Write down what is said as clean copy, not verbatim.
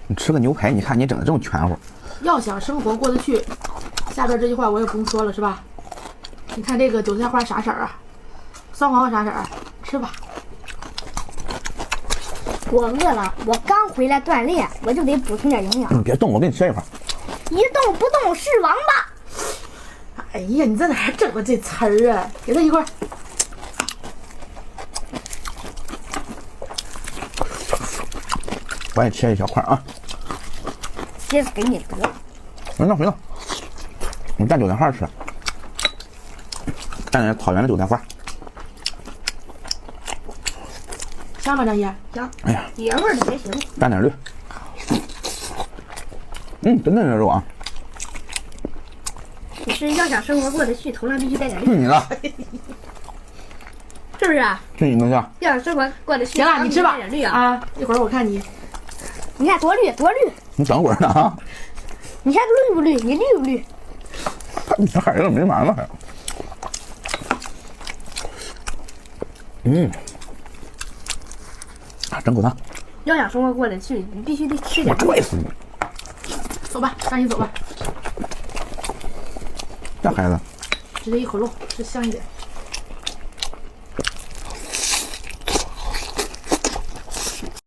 你吃个牛排，你看你整的这么全乎。要想生活过得去，下边这句话我也不用说了，是吧？你看这个韭菜花啥色啊？酸黄瓜啥色啊？吃吧。我饿了，我刚回来锻炼，我就得补充点营养。你别动，我给你切一块。一动不动是王八。哎呀，你在哪儿整的这词儿啊？给他一块。我也切一小块啊。接着给你得。回到，你蘸韭菜花吃，蘸点草原的韭菜花。香吗，张一？行。哎呀，原味的还行。蘸点绿。真嫩的肉啊！你是要想生活过得去，头上必须带点绿，是你的，是不是啊？是你的下。要想生活过得去，行了，你吃吧。带点绿啊！啊，一会儿我看你。你看多绿多绿！你等会儿呢啊！你看绿不绿？你绿不绿？你这孩子没完了还。整口汤。要想生活过得去，你必须得吃点绿。拽死你！走吧，张一走吧。这孩子。直接一口肉，吃香一点。